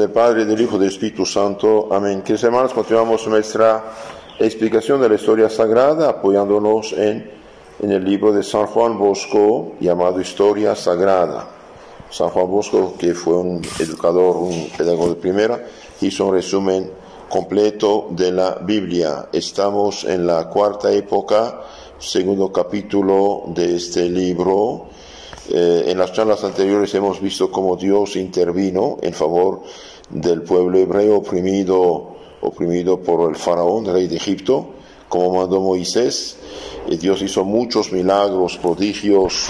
del Padre, del Hijo y del Espíritu Santo. Amén. Queridos hermanos, continuamos nuestra explicación de la historia sagrada apoyándonos en el libro de San Juan Bosco llamado Historia Sagrada. San Juan Bosco, que fue un educador, un pedagogo de primera, hizo un resumen completo de la Biblia. Estamos en la cuarta época, segundo capítulo de este libro. En las charlas anteriores hemos visto cómo Dios intervino en favor del pueblo hebreo oprimido por el faraón, rey de Egipto, como mandó Moisés. Dios hizo muchos milagros, prodigios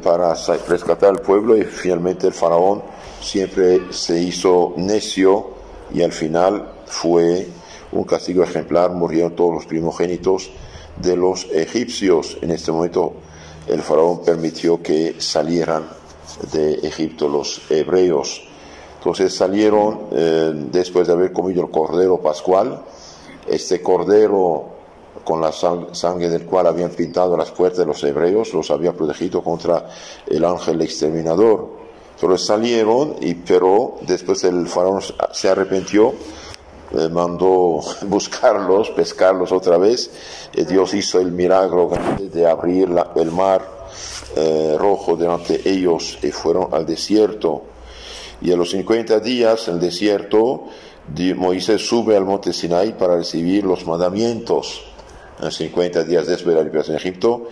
para rescatar al pueblo, y finalmente el faraón siempre se hizo necio y al final fue un castigo ejemplar. Murieron todos los primogénitos de los egipcios. En este momento el faraón permitió que salieran de Egipto los hebreos. Entonces salieron después de haber comido el cordero pascual. Este cordero, con la sangre del cual habían pintado las puertas de los hebreos, los había protegido contra el ángel exterminador. Entonces salieron, pero después el faraón se arrepintió, mandó buscarlos, pescarlos otra vez. Dios hizo el milagro grande de abrir el mar rojo delante de ellos y fueron al desierto. Y a los 50 días en el desierto, Moisés sube al monte Sinaí para recibir los mandamientos. 50 días después de la liberación de Egipto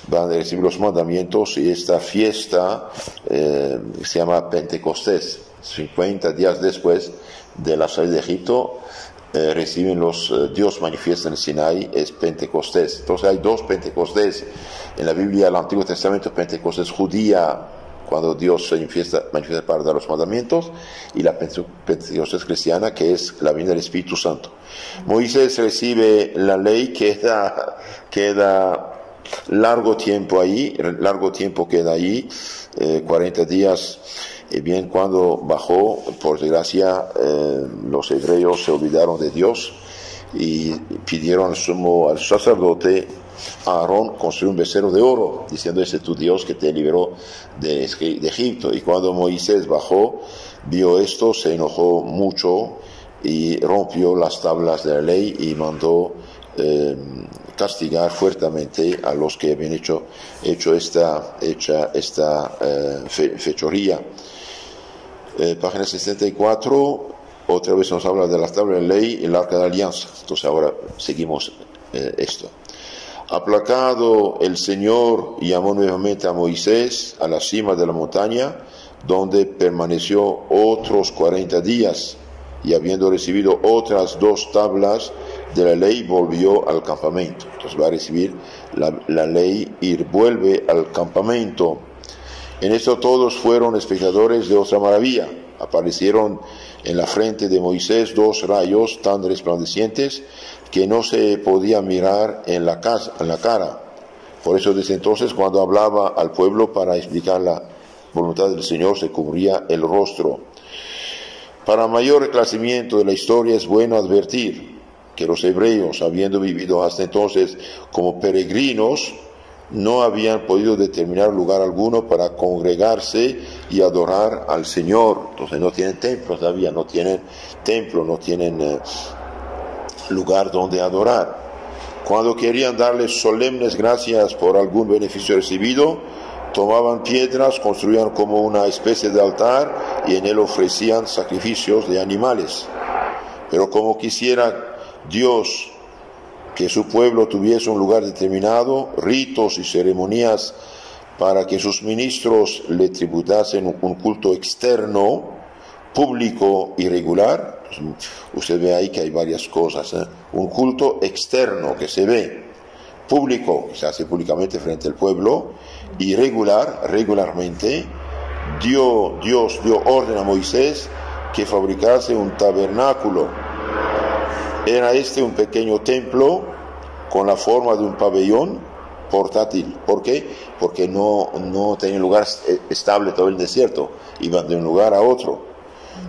van a recibir los mandamientos, y esta fiesta se llama Pentecostés. 50 días después de la salida de Egipto reciben Dios manifiesta en el Sinaí, es Pentecostés. Entonces hay dos Pentecostés en la Biblia. El Antiguo Testamento, Pentecostés judía, cuando Dios se manifiesta para dar los mandamientos, y la Pentecostés cristiana, que es la venida del Espíritu Santo. Moisés recibe la ley, queda largo tiempo queda ahí, 40 días. Bien, cuando bajó, por desgracia, los hebreos se olvidaron de Dios y pidieron al sacerdote Aarón construir un becerro de oro, diciendo: ese es tu Dios que te liberó de Egipto. Y cuando Moisés bajó, vio esto, se enojó mucho y rompió las tablas de la ley y mandó castigar fuertemente a los que habían hecho esta fechoría. Página 64, otra vez nos habla de las tablas de la ley y el arca de la alianza. Entonces ahora seguimos esto. Aplacado el Señor, llamó nuevamente a Moisés a la cima de la montaña, donde permaneció otros 40 días, y habiendo recibido otras 2 tablas de la ley, volvió al campamento. Entonces va a recibir la ley y vuelve al campamento. En esto todos fueron espectadores de otra maravilla. Aparecieron en la frente de Moisés 2 rayos tan resplandecientes que no se podía mirar en la cara. Por eso desde entonces, cuando hablaba al pueblo para explicar la voluntad del Señor, se cubría el rostro. Para mayor esclarecimiento de la historia es bueno advertir que los hebreos, habiendo vivido hasta entonces como peregrinos, no habían podido determinar lugar alguno para congregarse y adorar al Señor. Entonces no tienen templo todavía, no tienen lugar donde adorar. Cuando querían darle solemnes gracias por algún beneficio recibido, tomaban piedras, construían como una especie de altar y en él ofrecían sacrificios de animales. Pero como quisiera Dios que su pueblo tuviese un lugar determinado, ritos y ceremonias para que sus ministros le tributasen un culto externo, público y regular. Usted ve ahí que hay varias cosas, un culto externo que se ve, público, que se hace públicamente frente al pueblo, y regularmente. Dios dio orden a Moisés que fabricase un tabernáculo. Era un pequeño templo con la forma de un pabellón portátil. ¿Por qué? Porque no tenía lugar estable todo el desierto, iban de un lugar a otro.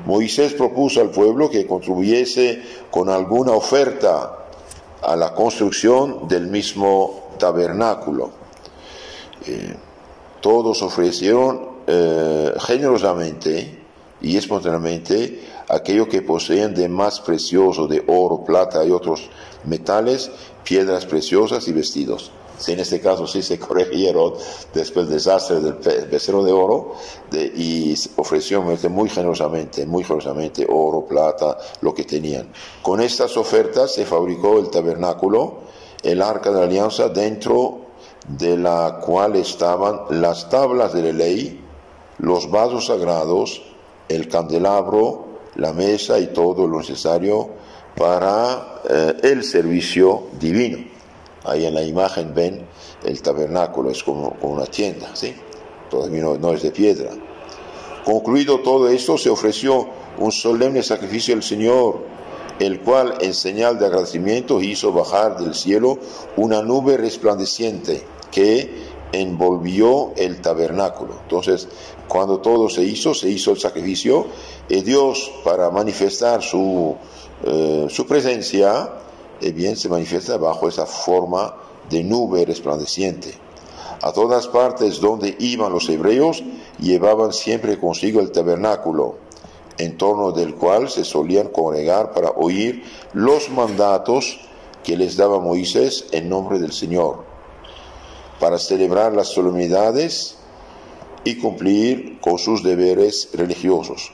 Moisés propuso al pueblo que contribuyese con alguna oferta a la construcción del mismo tabernáculo. Todos ofrecieron generosamente y espontáneamente aquello que poseían de más precioso, de oro, plata y otros metales, piedras preciosas y vestidos. En este caso sí se corrigieron después del desastre del becerro de oro y ofreció muy generosamente oro, plata, lo que tenían. Con estas ofertas se fabricó el tabernáculo, el arca de la alianza, dentro de la cual estaban las tablas de la ley, los vasos sagrados, el candelabro, la mesa y todo lo necesario para el servicio divino. Ahí en la imagen ven el tabernáculo, es como una tienda, ¿sí? Todavía no es de piedra. Concluido todo esto, se ofreció un solemne sacrificio al Señor, el cual en señal de agradecimiento hizo bajar del cielo una nube resplandeciente que envolvió el tabernáculo. Entonces, cuando todo se hizo el sacrificio, y Dios, para manifestar su presencia, bien se manifiesta bajo esa forma de nube resplandeciente. A todas partes donde iban los hebreos, llevaban siempre consigo el tabernáculo, en torno del cual se solían congregar para oír los mandatos que les daba Moisés en nombre del Señor, para celebrar las solemnidades y cumplir con sus deberes religiosos.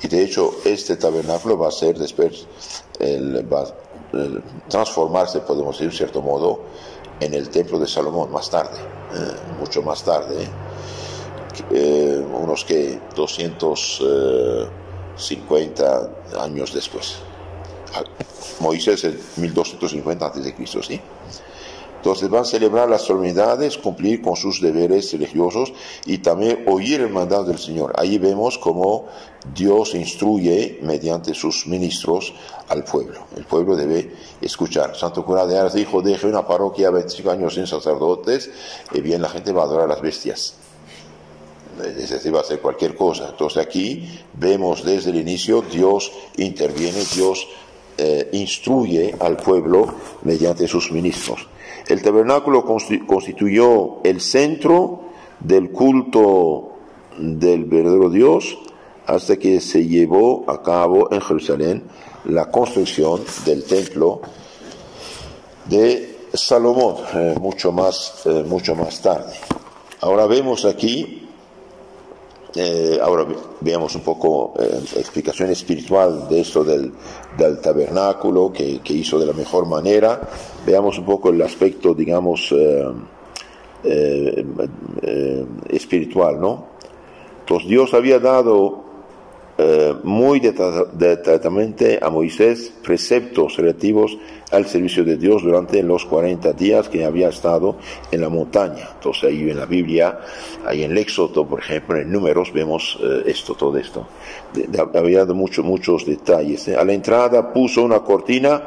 Y de hecho, este tabernáculo va a ser después, transformarse, podemos decir, de cierto modo, en el templo de Salomón más tarde, mucho más tarde, unos 250 años después. Moisés en 1250 a.C., ¿sí? Entonces van a celebrar las solemnidades, cumplir con sus deberes religiosos y también oír el mandato del Señor. Ahí vemos cómo Dios instruye mediante sus ministros al pueblo. El pueblo debe escuchar. Santo Cura de Ars dijo: deje una parroquia 25 años sin sacerdotes, y bien la gente va a adorar a las bestias. Es decir, va a hacer cualquier cosa. Entonces aquí vemos desde el inicio, Dios interviene, Dios instruye al pueblo mediante sus ministros. El tabernáculo constituyó el centro del culto del verdadero Dios hasta que se llevó a cabo en Jerusalén la construcción del templo de Salomón, mucho más tarde. Ahora vemos aquí, ahora veamos un poco explicación espiritual de esto del tabernáculo que hizo de la mejor manera. Veamos un poco el aspecto, digamos, espiritual, ¿no? Entonces Dios había dado muy detalladamente a Moisés preceptos relativos al servicio de Dios durante los 40 días que había estado en la montaña. Entonces ahí en la Biblia, ahí en el Éxodo, por ejemplo, en Números, vemos todo esto. Había dado muchos detalles. A la entrada puso una cortina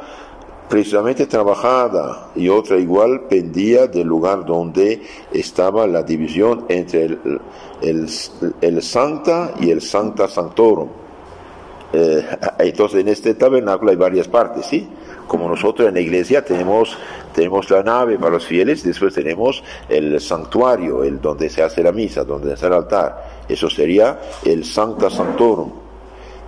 precisamente trabajada y otra igual pendía del lugar donde estaba la división entre el Sancta y el Sancta Sanctorum. Entonces en este tabernáculo hay varias partes, ¿sí? Como nosotros en la iglesia tenemos la nave para los fieles, después tenemos el santuario, el donde se hace la misa, donde se hace el altar. Eso sería el Sancta Sanctorum.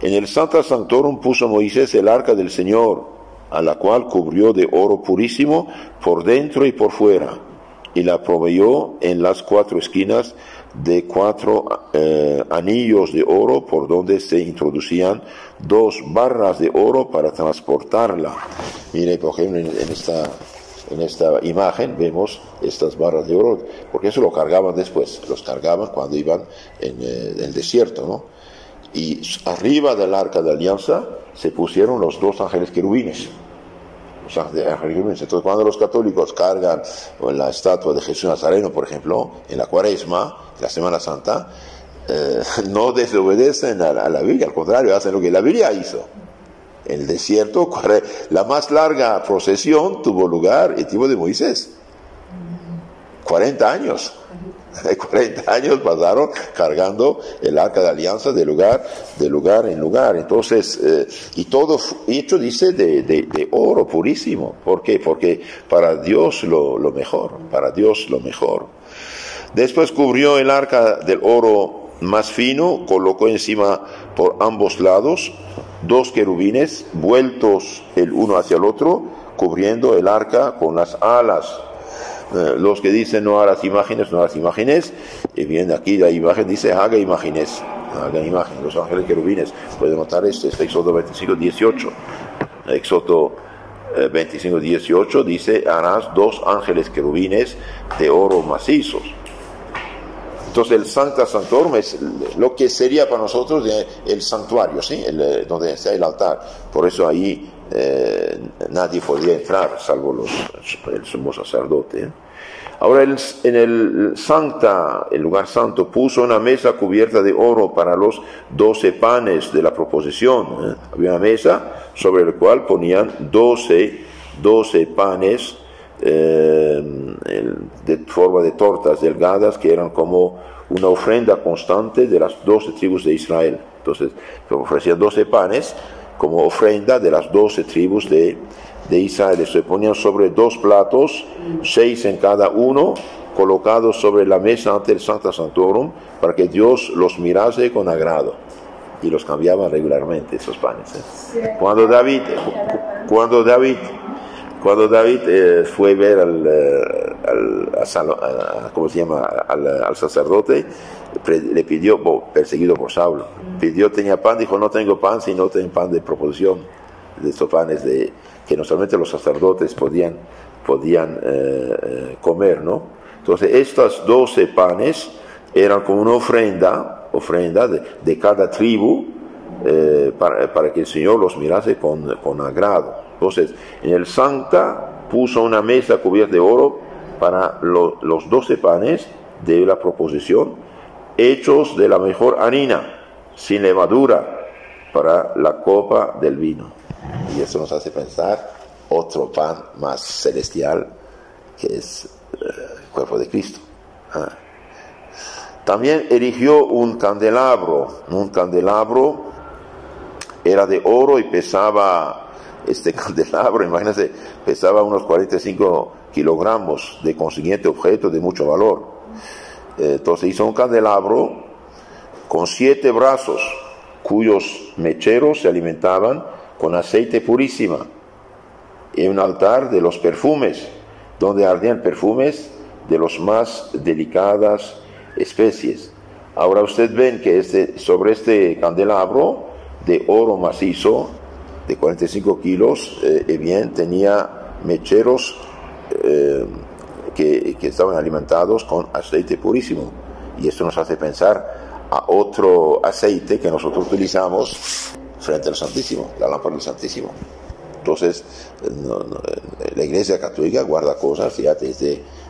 En el Sancta Sanctorum puso Moisés el arca del Señor, a la cual cubrió de oro purísimo por dentro y por fuera, y la proveyó en las 4 esquinas de 4 anillos de oro, por donde se introducían 2 barras de oro para transportarla. Mire, por ejemplo, en esta imagen vemos estas barras de oro, porque eso lo cargaban después, los cargaban cuando iban en el desierto, ¿no? Y arriba del arca de alianza se pusieron los 2 ángeles querubines. Entonces, cuando los católicos cargan la estatua de Jesús Nazareno, por ejemplo, en la Cuaresma, la Semana Santa, no desobedecen a la Biblia, al contrario, hacen lo que la Biblia hizo. En el desierto, la más larga procesión tuvo lugar en el tiempo de Moisés. 40 años. 40 años pasaron cargando el arca de alianza de lugar en lugar. Entonces, y todo hecho, dice, de oro purísimo. ¿Por qué? Porque para Dios lo mejor, para Dios lo mejor. Después cubrió el arca del oro más fino, colocó encima por ambos lados 2 querubines vueltos el uno hacia el otro, cubriendo el arca con las alas. Los que dicen no hagas imágenes, no hagas imágenes, y bien, aquí la imagen dice haga imágenes, los ángeles querubines. Pueden notar esto, es Éxodo 25:18. Éxodo 25:18 dice, harás 2 ángeles querubines de oro macizos. Entonces el Sancta Sanctorum es lo que sería para nosotros el santuario, ¿sí? Donde está el altar. Por eso ahí nadie podía entrar, salvo el sumo sacerdote. Ahora en el lugar santo, puso una mesa cubierta de oro para los 12 panes de la proposición. Había una mesa sobre la cual ponían 12 panes de forma de tortas delgadas, que eran como una ofrenda constante de las 12 tribus de Israel. Entonces ofrecían 12 panes como ofrenda de las 12 tribus de Israel. Se ponían sobre 2 platos, 6 en cada uno, colocados sobre la mesa ante el Sancta Sanctorum, para que Dios los mirase con agrado. Y los cambiaban regularmente, esos panes. Cuando David fue a ver al sacerdote, le pidió, perseguido por Saulo, tenía pan, dijo, no tengo pan, sino tengo pan de proposición, de estos panes que no solamente los sacerdotes podían comer, ¿no? Entonces estos 12 panes eran como una ofrenda de cada tribu, para que el Señor los mirase con agrado. Entonces, en el Sancta puso una mesa cubierta de oro para los 12 panes de la proposición, hechos de la mejor harina, sin levadura, para la copa del vino. Y eso nos hace pensar otro pan más celestial, que es el cuerpo de Cristo. También erigió un candelabro. Un candelabro era de oro y pesaba... Este candelabro, imagínense, pesaba unos 45 kilogramos, de consiguiente objeto de mucho valor. Entonces hizo un candelabro con 7 brazos, cuyos mecheros se alimentaban con aceite purísima, y un altar de los perfumes, donde ardían perfumes de los más delicadas especies. Ahora ustedes ven que sobre este candelabro de oro macizo, de 45 kilos, bien, tenía mecheros que estaban alimentados con aceite purísimo. Y esto nos hace pensar a otro aceite que nosotros utilizamos frente al Santísimo, la lámpara del Santísimo. Entonces, la Iglesia Católica guarda cosas, fíjate,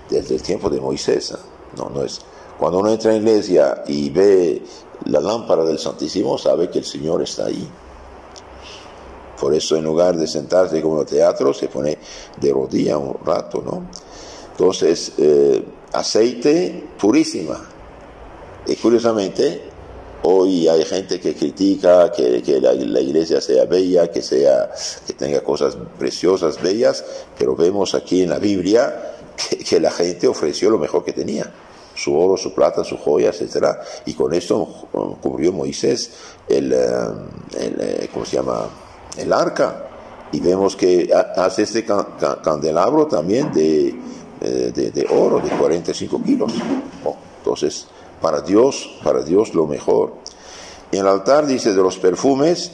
desde el tiempo de Moisés. No es. Cuando uno entra en la iglesia y ve la lámpara del Santísimo, sabe que el Señor está ahí. Por eso, en lugar de sentarse como en el teatro, se pone de rodilla un rato, ¿no? Entonces, aceite purísima. Y curiosamente, hoy hay gente que critica que la iglesia sea bella, que tenga cosas preciosas, bellas, pero vemos aquí en la Biblia que la gente ofreció lo mejor que tenía. Su oro, su plata, sus joyas, etc. Y con esto cubrió Moisés ¿cómo se llama? El arca, y vemos que hace este candelabro también de oro, de 45 kilos. Entonces, para Dios lo mejor. Y en el altar dice de los perfumes,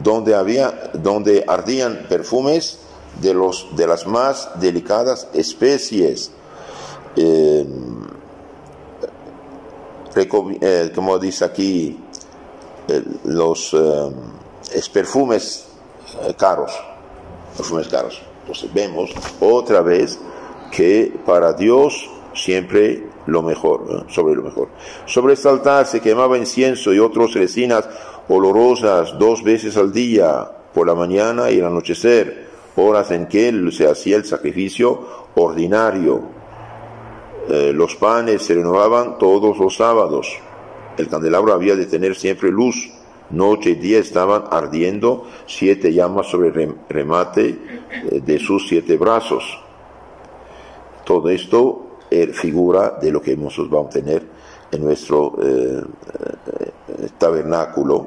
donde ardían perfumes de las más delicadas especies. Como dice aquí, perfumes caros. Entonces vemos otra vez que para Dios siempre lo mejor, sobre lo mejor. Sobre este altar se quemaba incienso y otras resinas olorosas 2 veces al día, por la mañana y el anochecer, horas en que se hacía el sacrificio ordinario. Los panes se renovaban todos los sábados. El candelabro había de tener siempre luz. Noche y día estaban ardiendo 7 llamas sobre el remate de sus 7 brazos. Todo esto figura de lo que nosotros vamos a tener tabernáculo.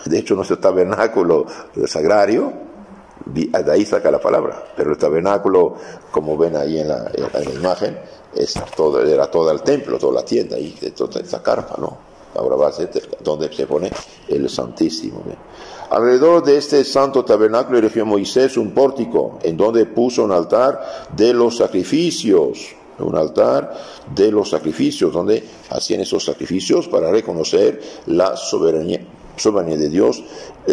De hecho, nuestro tabernáculo sagrario, de ahí saca la palabra, pero el tabernáculo, como ven ahí en la imagen, era todo el templo, toda la tienda, y toda esta carpa, ¿no? Ahora va a ser donde se pone el Santísimo. ¿Ve? Alrededor de este santo tabernáculo erigió Moisés un pórtico, en donde puso un altar de los sacrificios, donde hacían esos sacrificios para reconocer la soberanía de Dios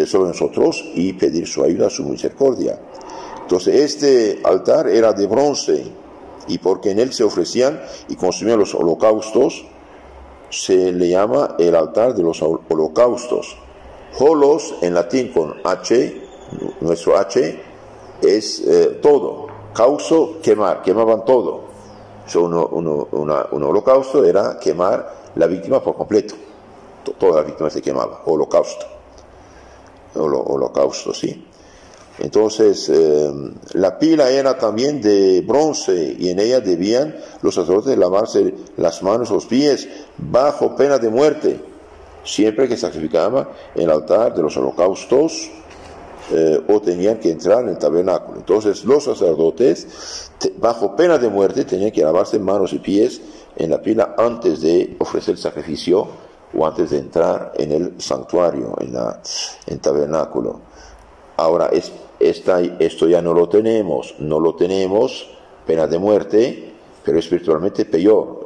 sobre nosotros y pedir su ayuda, su misericordia. Entonces este altar era de bronce, y porque en él se ofrecían y consumían los holocaustos, se le llama el altar de los holocaustos. Holos en latín con H, nuestro H es todo. Causo, quemar, quemaban todo. Un holocausto era quemar la víctima por completo. Toda la víctima se quemaba. Holocausto, sí. Entonces, la pila era también de bronce, y en ella debían los sacerdotes lavarse las manos, los pies, bajo pena de muerte, siempre que sacrificaban en el altar de los holocaustos o tenían que entrar en el tabernáculo. Entonces, los sacerdotes, bajo pena de muerte, tenían que lavarse manos y pies en la pila antes de ofrecer el sacrificio o antes de entrar en el santuario, en el tabernáculo. Ahora, esto ya no lo tenemos, pena de muerte, pero espiritualmente peor.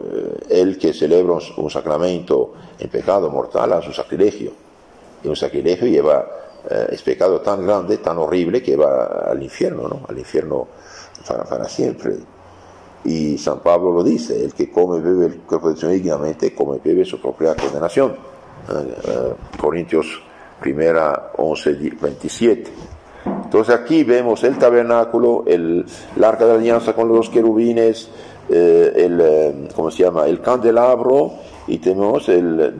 El que celebra un sacramento en pecado mortal hace un sacrilegio, y un sacrilegio es pecado tan grande, tan horrible, que va al infierno, ¿no? Al infierno para siempre. Y San Pablo lo dice: el que come y bebe el cuerpo del Señor dignamente, come y bebe su propia condenación. Corintios 11:27. Entonces aquí vemos el tabernáculo, el arca de la alianza con los querubines, el candelabro, y tenemos el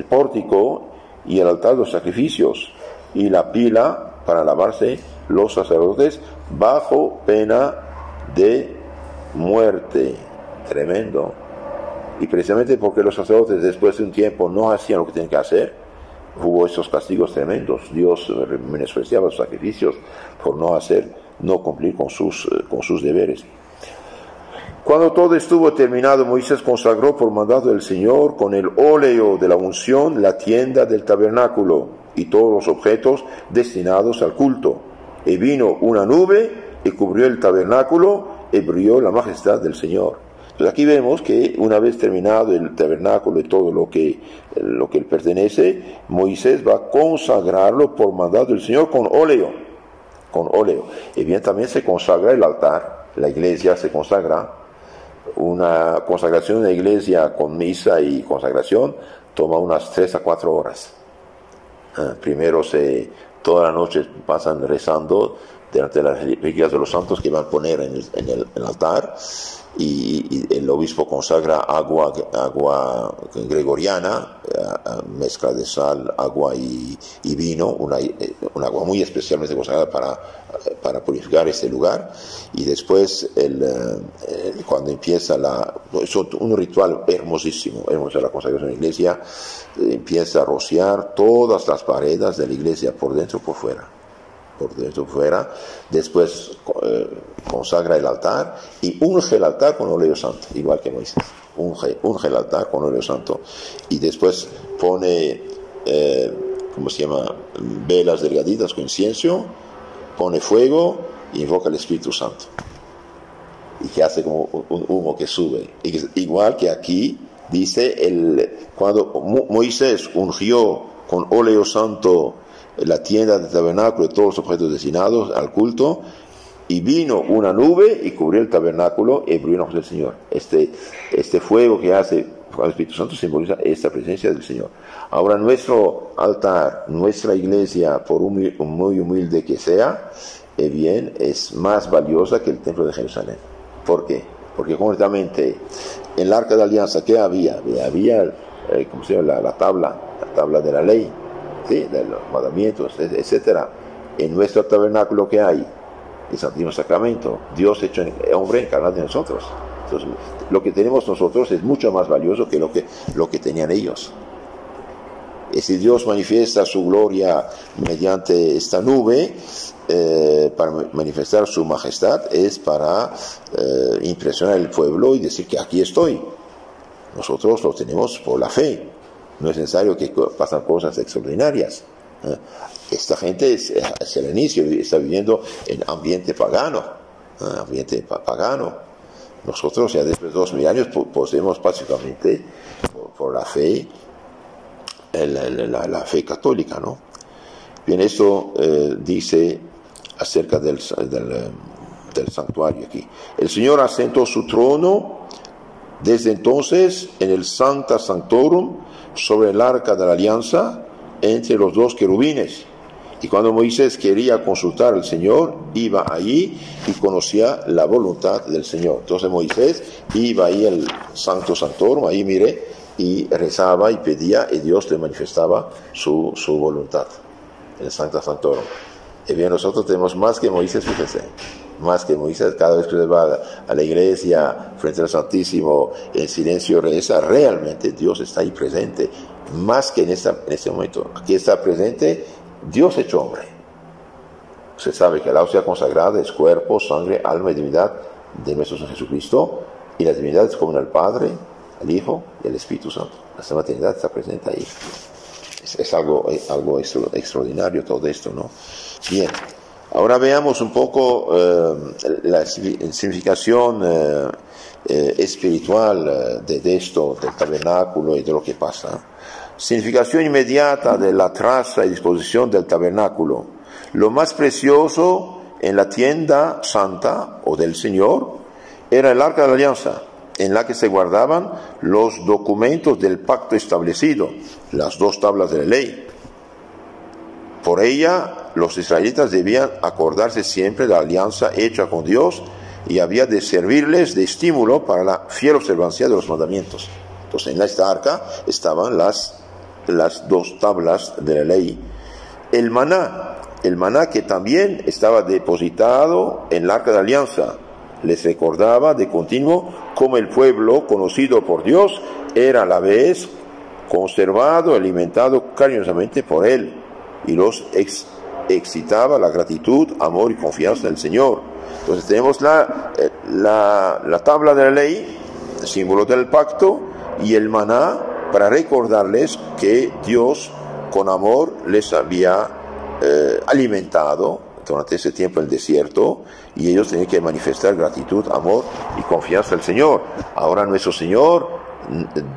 pórtico y el altar de los sacrificios, y la pila para lavarse los sacerdotes bajo pena de muerte. Tremendo. Y precisamente porque los sacerdotes después de un tiempo no hacían lo que tenían que hacer, hubo esos castigos tremendos. Dios menospreciaba los sacrificios por no cumplir con sus deberes. Cuando todo estuvo terminado, Moisés consagró por mandato del Señor con el óleo de la unción la tienda del tabernáculo y todos los objetos destinados al culto. Y vino una nube y cubrió el tabernáculo, y brilló la majestad del Señor. Entonces aquí vemos que una vez terminado el tabernáculo y todo lo que le pertenece, Moisés va a consagrarlo por mandato del Señor con óleo. Y bien, también se consagra el altar, la iglesia se consagra. Una consagración de la iglesia con misa y consagración toma unas 3 a 4 horas. Primero toda la noche pasan rezando delante de las reliquias de los santos que van a poner en el altar, y el obispo consagra agua gregoriana, mezcla de sal, agua y vino, un agua muy especialmente consagrada para purificar este lugar. Y después cuando empieza es un ritual hermosísimo la consagración de la iglesia, empieza a rociar todas las paredes de la iglesia, por dentro y por fuera. Después consagra el altar y unge el altar con óleo santo, igual que Moisés. Unge el altar con óleo santo, y después pone velas delgaditas con incienso, pone fuego y invoca el Espíritu Santo, y que hace como un humo que sube. Igual que aquí dice, cuando Moisés ungió con óleo santo la tienda del tabernáculo y todos los objetos destinados al culto, y vino una nube y cubrió el tabernáculo, y brilló la luz del Señor. Este fuego que hace con el Espíritu Santo simboliza esta presencia del Señor. Ahora, nuestro altar, nuestra iglesia, por muy humilde que sea, bien, es más valiosa que el templo de Jerusalén. ¿Por qué? Porque concretamente en el arca de la alianza, ¿qué había? Había la tabla de la ley, ¿sí? De los mandamientos, etcétera. En nuestro tabernáculo, ¿qué hay? El Santísimo Sacramento, Dios hecho hombre encarnado en nosotros. Entonces, lo que tenemos nosotros es mucho más valioso que lo que tenían ellos. Y si Dios manifiesta su gloria mediante esta nube, para manifestar su majestad, es para impresionar al pueblo y decir que aquí estoy. Nosotros lo tenemos por la fe. No es necesario que pasen cosas extraordinarias. Esta gente es el inicio, está viviendo en ambiente pagano. Nosotros ya después de 2000 años poseemos básicamente por la fe, la fe católica, ¿no? Bien, esto dice acerca del santuario aquí. El Señor asentó su trono desde entonces en el Sancta Sanctorum sobre el arca de la alianza entre los dos querubines. Y cuando Moisés quería consultar al Señor, iba allí y conocía la voluntad del Señor. Entonces Moisés iba ahí al Sancto Sanctorum, ahí mire, y rezaba y pedía, y Dios le manifestaba su voluntad en el Sancto Sanctorum. Y bien, nosotros tenemos más que Moisés, fíjense, más que Moisés. Cada vez que usted va a la iglesia, frente al Santísimo, en silencio reza, realmente Dios está ahí presente, más que en este momento. Aquí está presente Dios hecho hombre. Usted sabe que la hostia consagrada es cuerpo, sangre, alma y divinidad de nuestro Señor Jesucristo, y la divinidad es común al Padre, al Hijo y al Espíritu Santo. La Santa Trinidad está presente ahí. Es algo extraordinario todo esto, ¿no? Bien, ahora veamos un poco la significación espiritual de esto, del tabernáculo y de lo que pasa. Significación inmediata de la traza y disposición del tabernáculo. Lo más precioso en la tienda santa o del Señor era el arca de la alianza, en la que se guardaban los documentos del pacto establecido, las 2 tablas de la ley. Por ella, los israelitas debían acordarse siempre de la alianza hecha con Dios y había de servirles de estímulo para la fiel observancia de los mandamientos. Entonces, en esta arca estaban las 2 tablas de la ley. El maná que también estaba depositado en el arca de la alianza, les recordaba de continuo cómo el pueblo conocido por Dios era a la vez conservado, alimentado cariñosamente por él, y los excitaba la gratitud, amor y confianza en el Señor. Entonces tenemos la tabla de la ley, símbolo del pacto, y el maná para recordarles que Dios con amor les había alimentado durante ese tiempo en el desierto, y ellos tenían que manifestar gratitud, amor y confianza al Señor. Ahora nuestro Señor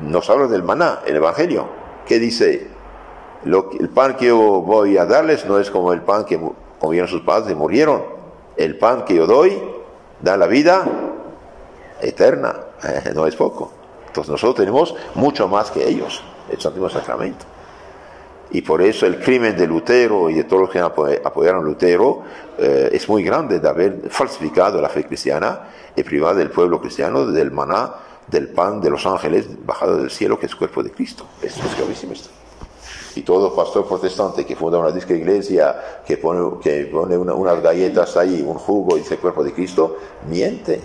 nos habla del maná, el Evangelio. ¿Qué dice? El pan que yo voy a darles no es como el pan que comieron sus padres y murieron. El pan que yo doy da la vida eterna, no es poco. Entonces nosotros tenemos mucho más que ellos, el Santísimo Sacramento. Y por eso el crimen de Lutero y de todos los que apoyaron a Lutero es muy grande, de haber falsificado la fe cristiana y privado del pueblo cristiano del maná, del pan de los ángeles bajado del cielo, que es el cuerpo de Cristo. Esto es gravísimo esto. Y todo pastor protestante que funda una disca iglesia, que pone unas galletas ahí, un jugo y dice cuerpo de Cristo, miente,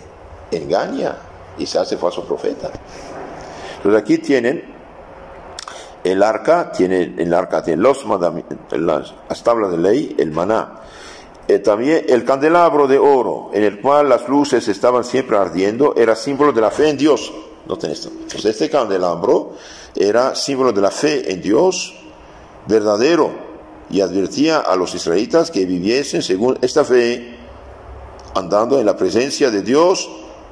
engaña y se hace falso profeta. Entonces aquí tienen el arca tiene los mandamientos, las tablas de ley, el maná. También el candelabro de oro, en el cual las luces estaban siempre ardiendo, era símbolo de la fe en Dios. Noten esto. Entonces este candelabro era símbolo de la fe en Dios verdadero, y advertía a los israelitas que viviesen según esta fe, andando en la presencia de Dios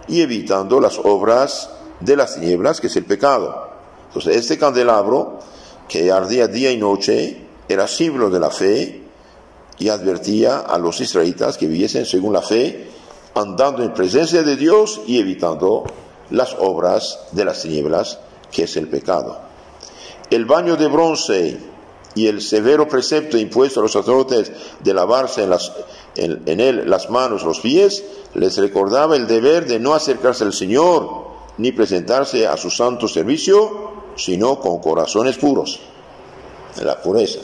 y evitando las obras de las tinieblas, que es el pecado. Entonces este candelabro, que ardía día y noche, era símbolo de la fe y advertía a los israelitas que viviesen según la fe, andando en presencia de Dios y evitando las obras de las tinieblas, que es el pecado. El baño de bronce y el severo precepto impuesto a los sacerdotes de lavarse en él las manos, los pies, les recordaba el deber de no acercarse al Señor ni presentarse a su santo servicio, sino con corazones puros, la pureza.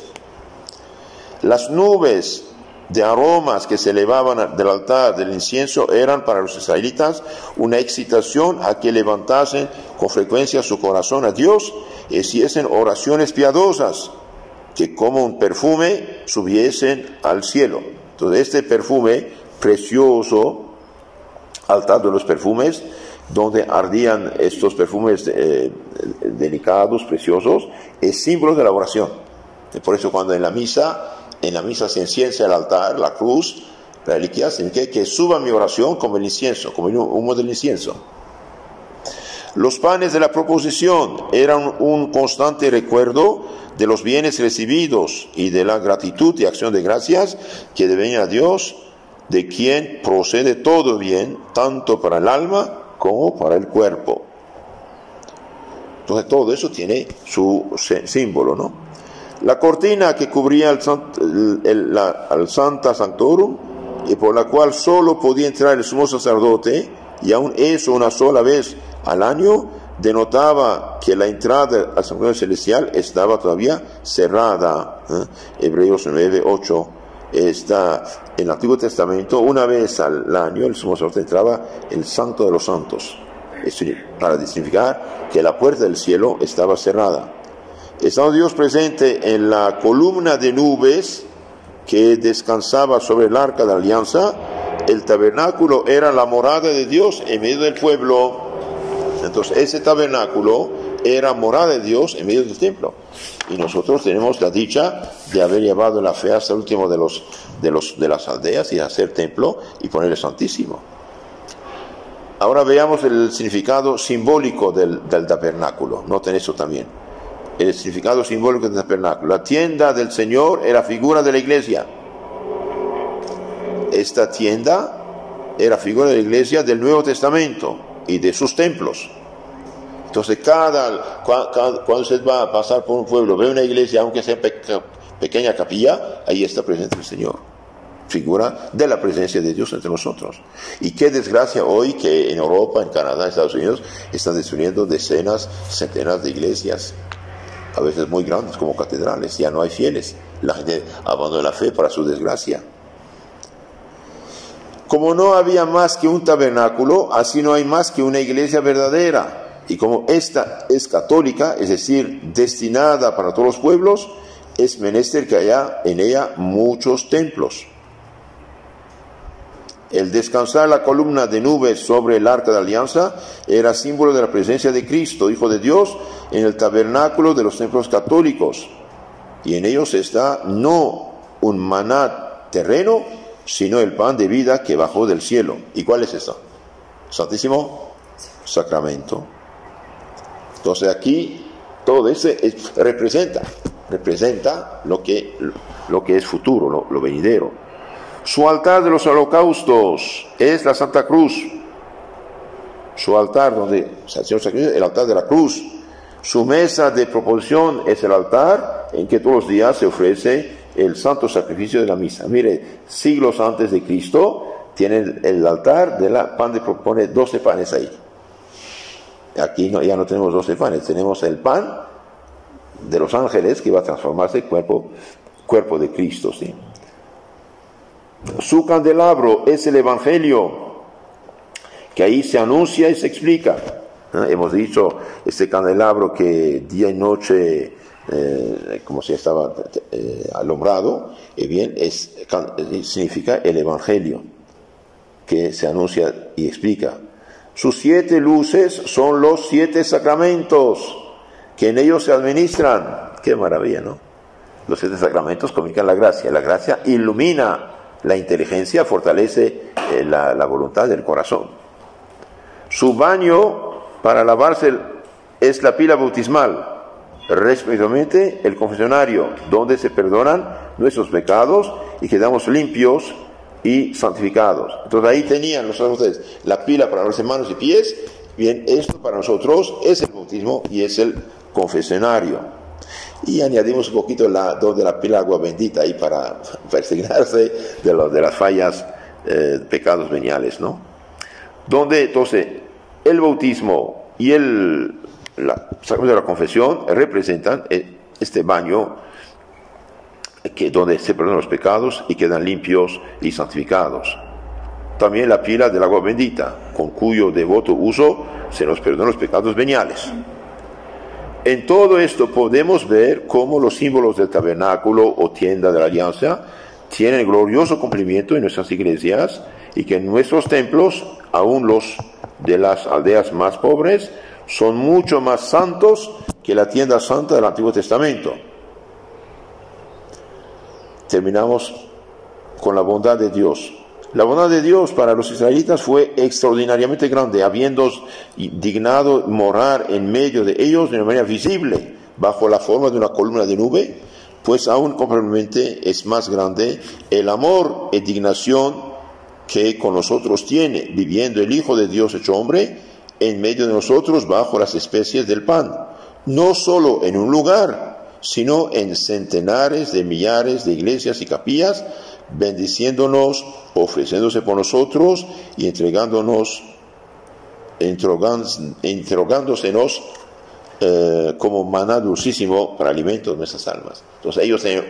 Las nubes de aromas que se elevaban del altar del incienso eran para los israelitas una excitación a que levantasen con frecuencia su corazón a Dios y hiciesen oraciones piadosas que como un perfume subiesen al cielo. Entonces este perfume precioso, altar de los perfumes, donde ardían estos perfumes delicados, preciosos, es símbolo de la oración. Y por eso cuando en la misa se enciende el altar, la cruz, la reliquia, significa que suba mi oración como el incienso, como el humo del incienso. Los panes de la proposición eran un constante recuerdo de los bienes recibidos y de la gratitud y acción de gracias que deben a Dios, de quien procede todo bien, tanto para el alma como para el cuerpo. Entonces todo eso tiene su símbolo, ¿no? La cortina que cubría al Sancta Sanctorum y por la cual solo podía entrar el sumo sacerdote, y aun eso una sola vez al año, denotaba que la entrada al santuario celestial estaba todavía cerrada. Hebreos 9:8 está en el Antiguo Testamento, una vez al año el sumo sacerdote entraba el Santo de los Santos, para significar que la puerta del cielo estaba cerrada. Estando Dios presente en la columna de nubes que descansaba sobre el arca de la alianza, el tabernáculo era la morada de Dios en medio del pueblo. Entonces ese tabernáculo era morada de Dios en medio del templo. Y nosotros tenemos la dicha de haber llevado la fe hasta el último de las aldeas y hacer templo y poner el Santísimo. Ahora veamos el significado simbólico del tabernáculo. Noten eso también. El significado simbólico del tabernáculo. La tienda del Señor era figura de la iglesia. Esta tienda era figura de la iglesia del Nuevo Testamento y de sus templos. Entonces cuando usted va a pasar por un pueblo, ve una iglesia, aunque sea pequeña capilla, ahí está presente el Señor, figura de la presencia de Dios entre nosotros. Y qué desgracia hoy que en Europa, en Canadá, en Estados Unidos están destruyendo decenas, centenas de iglesias, a veces muy grandes como catedrales. Ya no hay fieles, la gente abandona la fe para su desgracia. Como no había más que un tabernáculo, así no hay más que una iglesia verdadera. Y como esta es católica, es decir, destinada para todos los pueblos, es menester que haya en ella muchos templos. El descansar la columna de nubes sobre el arca de alianza era símbolo de la presencia de Cristo, Hijo de Dios, en el tabernáculo de los templos católicos. Y en ellos está no un maná terreno, sino el pan de vida que bajó del cielo. ¿Y cuál es esto? Santísimo Sacramento. Entonces aquí todo eso representa lo que es futuro, lo venidero. Su altar de los holocaustos es la Santa Cruz. Su altar donde se hace el altar de la cruz. Su mesa de proposición es el altar en que todos los días se ofrece el santo sacrificio de la misa. Mire, siglos antes de Cristo tienen el altar de la pan de propone 12 panes ahí. Aquí ya no tenemos 12 panes, tenemos el pan de los ángeles que va a transformarse en cuerpo de Cristo, ¿sí? Su candelabro es el Evangelio, que ahí se anuncia y se explica. Hemos dicho, este candelabro que día y noche, como si estaba alumbrado, bien, significa el Evangelio, que se anuncia y explica. Sus 7 luces son los 7 sacramentos que en ellos se administran. Qué maravilla, ¿no? Los 7 sacramentos comunican la gracia. La gracia ilumina la inteligencia, fortalece la voluntad del corazón. Su baño para lavarse es la pila bautismal, respectivamente el confesionario, donde se perdonan nuestros pecados y quedamos limpios y santificados. Entonces ahí tenían los sacerdotes la pila para lavarse manos y pies. Bien, esto para nosotros es el bautismo y es el confesionario. Y añadimos un poquito de la pila agua bendita ahí para persignarse de las fallas, pecados veniales, ¿no? Donde entonces el bautismo y el sacramento de la confesión representan este baño donde se perdonan los pecados y quedan limpios y santificados. También la pila del agua bendita, con cuyo devoto uso se nos perdonan los pecados veniales. En todo esto podemos ver cómo los símbolos del tabernáculo o tienda de la alianza tienen glorioso cumplimiento en nuestras iglesias y que en nuestros templos, aún los de las aldeas más pobres, son mucho más santos que la tienda santa del Antiguo Testamento. Terminamos con la bondad de Dios. La bondad de Dios para los israelitas fue extraordinariamente grande, habiendo dignado morar en medio de ellos de una manera visible, bajo la forma de una columna de nube, pues aún comprobablemente es más grande el amor e dignación que con nosotros tiene, viviendo el Hijo de Dios hecho hombre, en medio de nosotros bajo las especies del pan, no solo en un lugar, sino en centenares de millares de iglesias y capillas, bendiciéndonos, ofreciéndose por nosotros y interrogándosenos como maná dulcísimo para alimento de nuestras almas. Entonces ellos tienen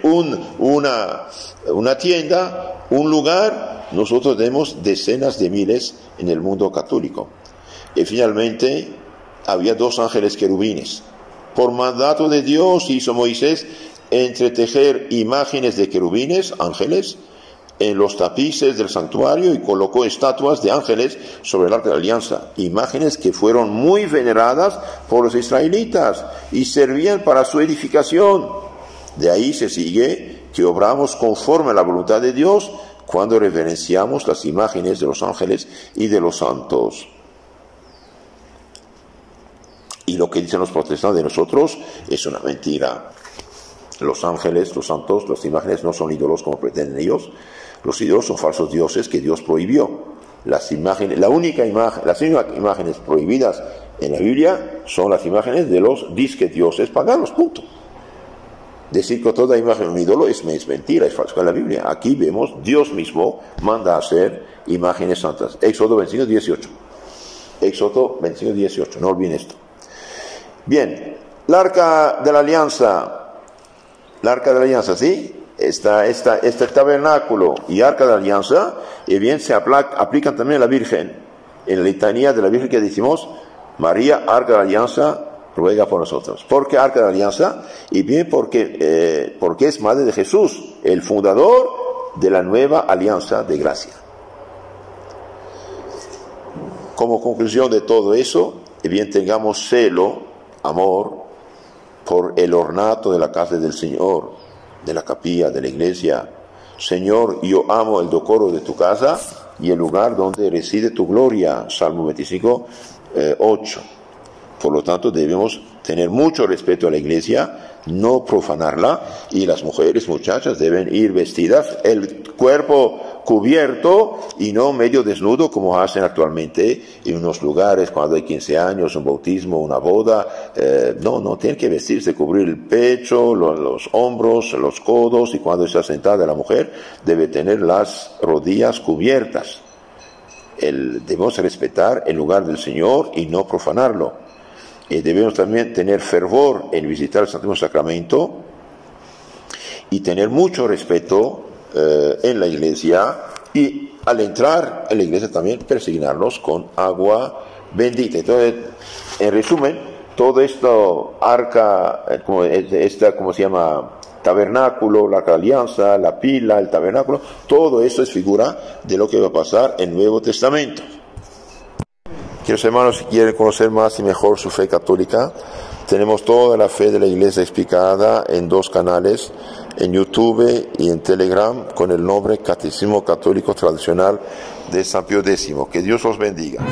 una tienda, un lugar, nosotros tenemos decenas de miles en el mundo católico. Y finalmente había 2 ángeles querubines. Por mandato de Dios hizo Moisés entretejer imágenes de querubines, ángeles, en los tapices del santuario y colocó estatuas de ángeles sobre el arca de la alianza, imágenes que fueron muy veneradas por los israelitas y servían para su edificación. De ahí se sigue que obramos conforme a la voluntad de Dios cuando reverenciamos las imágenes de los ángeles y de los santos. Y lo que dicen los protestantes de nosotros es una mentira. Los ángeles, los santos, las imágenes no son ídolos como pretenden ellos. Los ídolos son falsos dioses que Dios prohibió. Las imágenes imágenes prohibidas en la Biblia son las imágenes de los disque dioses paganos, punto. Decir que toda imagen es un ídolo es mentira, es falso en la Biblia. Aquí vemos, Dios mismo manda a hacer imágenes santas. Éxodo 25:18. Éxodo 25:18, no olviden esto. Bien, el arca de la alianza, ¿sí? Este tabernáculo y arca de la alianza, y bien se aplican también a la Virgen. En la litanía de la Virgen que decimos, María, arca de la alianza, ruega por nosotros. ¿Por qué arca de la alianza? Y bien porque es madre de Jesús, el fundador de la nueva alianza de gracia. Como conclusión de todo eso, y bien tengamos celo, amor, por el ornato de la casa del Señor, de la capilla, de la iglesia. Señor, yo amo el decoro de tu casa y el lugar donde reside tu gloria. Salmo 25:8. Por lo tanto, debemos tener mucho respeto a la iglesia, no profanarla, y las muchachas deben ir vestidas, el cuerpo cubierto y no medio desnudo como hacen actualmente en unos lugares cuando hay 15 años, un bautismo, una boda. No, tienen que vestirse, cubrir el pecho, los hombros, los codos, y cuando está sentada la mujer debe tener las rodillas cubiertas. Debemos respetar el lugar del Señor y no profanarlo. Debemos también tener fervor en visitar el Santísimo Sacramento y tener mucho respeto en la iglesia, y al entrar en la iglesia también persignarnos con agua bendita. Entonces, en resumen, todo esto arca, como se llama, tabernáculo, la arca de alianza, la pila, el tabernáculo, todo esto es figura de lo que va a pasar en el Nuevo Testamento. Queridos hermanos, si quieren conocer más y mejor su fe católica, tenemos toda la fe de la Iglesia explicada en 2 canales, en YouTube y en Telegram, con el nombre Catecismo Católico Tradicional de San Pío X. Que Dios los bendiga.